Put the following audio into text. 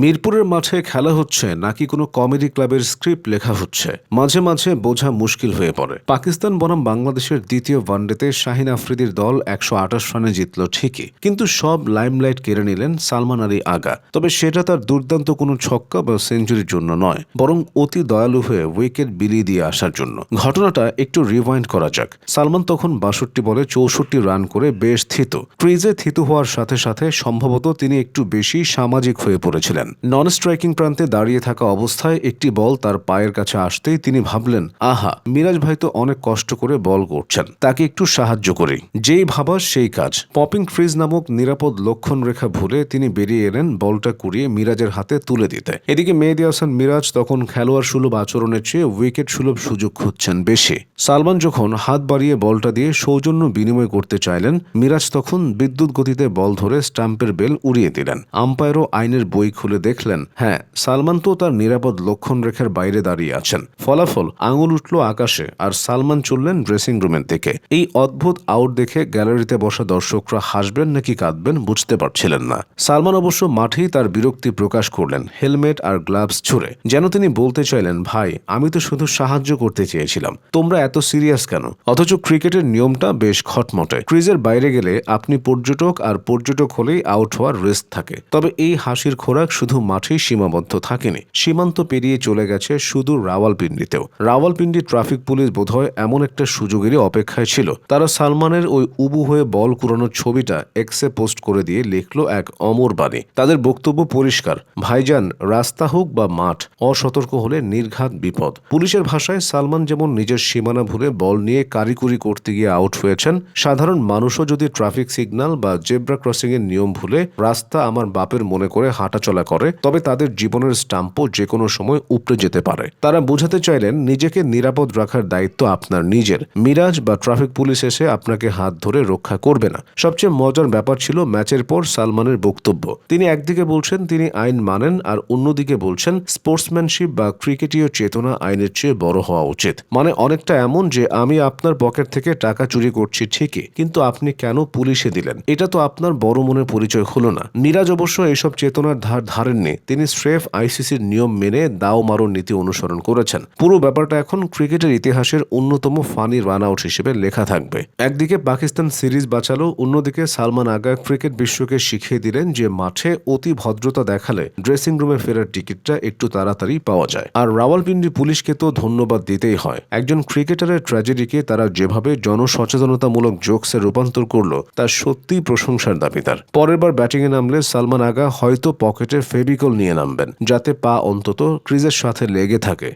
মিরপুরের মাঠে খেলা হচ্ছে নাকি কোনো কমেডি ক্লাবের স্ক্রিপ্ট লেখা হচ্ছে, মাঝে মাঝে বোঝা মুশকিল হয়ে পড়ে। পাকিস্তান বনাম বাংলাদেশের দ্বিতীয় ওয়ানডেতে শাহিন আফ্রিদির দল 128 রানে জিতল ঠিকই, কিন্তু সব লাইমলাইট কেড়ে নিলেন সালমান আলী আগা। তবে সেটা তার দুর্দান্ত কোনো ছক্কা বা সেঞ্চুরির জন্য নয়, বরং অতি দয়ালু হয়ে উইকেট বিলিয়ে দিয়ে আসার জন্য। ঘটনাটা একটু রিওয়াইন্ড করা যাক। সালমান তখন 62 বলে 64 রান করে বেশ থিতু। ক্রিজে থিতু হওয়ার সাথে সাথে সম্ভবত তিনি একটু বেশি সামাজিক হয়ে পড়েছিলেন। নন স্ট্রাইকিং প্রান্তে দাঁড়িয়ে থাকা অবস্থায় একটি বল তার পায়ের কাছে আসতেই তিনি ভাবলেন, আহা, মিরাজ ভাই তো অনেক কষ্ট করে বল করছেন, তাকে একটু সাহায্য করি। যেই ভাবা সেই কাজ। পপিং ফ্রিজ নামক নিরাপদ লক্ষণ রেখা ভুলে তিনি বেরিয়ে এলেন বলটা কুড়িয়ে মিরাজের হাতে তুলে দিতে। এদিকে মেহেদী হাসান মিরাজ তখন খেলোয়াড় সুলভ আচরণের চেয়ে উইকেট সুলভ সুযোগ খুঁজছেন বেশি। সালমান যখন হাত বাড়িয়ে বলটা দিয়ে সৌজন্য বিনিময় করতে চাইলেন, মিরাজ তখন বিদ্যুৎ গতিতে বল ধরে স্টাম্পের বেল উড়িয়ে দিলেন। আম্পায়ারও আইনের বই খুলে দেখলেন, হ্যাঁ, সালমান তো তার নিরাপদ লক্ষণ রেখার বাইরে দাঁড়িয়ে আছেন। ফলাফল আঙুল উঠল আকাশে, আর সালমান চললেন ড্রেসিং রুমের দিকে। এই অদ্ভুত আউট দেখে গ্যালারিতে বসা দর্শকরা হাসবেন নাকি কাঁদবেন বুঝতে পারছিলেন না। সালমান অবশ্য মাঠেই তার বিরক্তি প্রকাশ করলেন, হেলমেট আর গ্লাভস ছুড়ে, যেন তিনি বলতে চাইলেন, ভাই, আমি তো শুধু সাহায্য করতে চেয়েছিলাম, তোমরা এত সিরিয়াস কেন? অথচ ক্রিকেটের নিয়মটা বেশ খটমটে। ক্রিজের বাইরে গেলে আপনি পর্যটক, আর পর্যটক হলেই আউট হওয়ার রিস্ক থাকে। তবে এই হাসির খোরাক শুধু মাঠেই সীমাবদ্ধ থাকেনি, সীমান্ত পেরিয়ে চলে গেছে শুধু রাওয়ালপিন্ডিতেও। রাওয়ালপিন্ডি ট্রাফিক পুলিশ বোধহয় এমন একটা সুযোগেরই অপেক্ষায় ছিল। তারা সালমানের ওই উবু হয়ে বল কুড়ানোর ছবিটা এক্সে পোস্ট করে দিয়ে লিখলো এক অমর বাণী। তাদের বক্তব্য পরিষ্কার, ভাইজান, রাস্তা হোক বা মাঠ, অসতর্ক হলে নির্ঘাত বিপদ। পুলিশের ভাষায় সালমান যেমন নিজের সীমানা ভুলে বল নিয়ে কারিকুরি করতে গিয়ে আউট হয়েছেন, সাধারণ মানুষও যদি ট্রাফিক সিগন্যাল বা জেব্রা ক্রসিং এর নিয়ম ভুলে রাস্তা আমার বাপের মনে করে হাঁটাচলা করে, তবে তাদের জীবনের স্টাম্পও যে কোনো সময় উপড়ে যেতে পারে। তারা বোঝাতে চাইলেন, নিজেকে নিরাপদ রাখার দায়িত্ব আপনার নিজের। মিরাজ বা ট্রাফিক পুলিশ এসে আপনাকে হাত ধরে রক্ষা করবে না। সবচেয়ে মজার ব্যাপার ছিল ম্যাচের পর সালমানের বক্তব্য। তিনি একদিকে বলছেন তিনি আইন মানেন, আর অন্যদিকে বলছেন স্পোর্টসম্যানশিপ বা ক্রিকেটীয় চেতনা আইনের চেয়ে বড় হওয়া উচিত। মানে অনেকটা এমন যে, আমি আপনার পকেট থেকে টাকা চুরি করছি ঠিকই, কিন্তু আপনি কেন পুলিশে দিলেন? এটা তো আপনার বড় মনের পরিচয় হলো না। মিরাজ অবশ্য এসব চেতনার ধার ধারেননি। তিনি স্রেফ আইসিসির নিয়ম মেনে দাও মারো নীতি অনুসরণ করেছেন। পুরো ব্যাপারটা এখন ক্রিকেটের ইতিহাসের অন্যতম ফানি রান আউট হিসেবে লেখা থাকবে। একদিকে পাকিস্তান সিরিজ বাঁচালো, অন্যদিকে সালমান আগা ক্রিকেট বিশ্বকে শিখিয়ে দিলেন যে মাঠে অতি ভদ্রতা দেখালে ড্রেসিং রুমে ফেরার টিকিটটা একটু তাড়াতাড়ি পাওয়া যায়। আর রাওয়ালপিন্ডি পুলিশকে তো ধন্যবাদ দিতেই হয়। একজন ক্রিকেটারের ট্র্যাজেডিকে তারা যেভাবে জনসচেতনতামূলক জোকসে রূপান্তর করলো, তা সত্যিই প্রশংসার দাবিদার। পরের বার ব্যাটিংয়ে নামলে সালমান আগা হয়তো পকেটে ফেভিকল নিয়ে নামবেন, যাতে পা অন্তত ক্রিজের সাথে লেগে থাকে।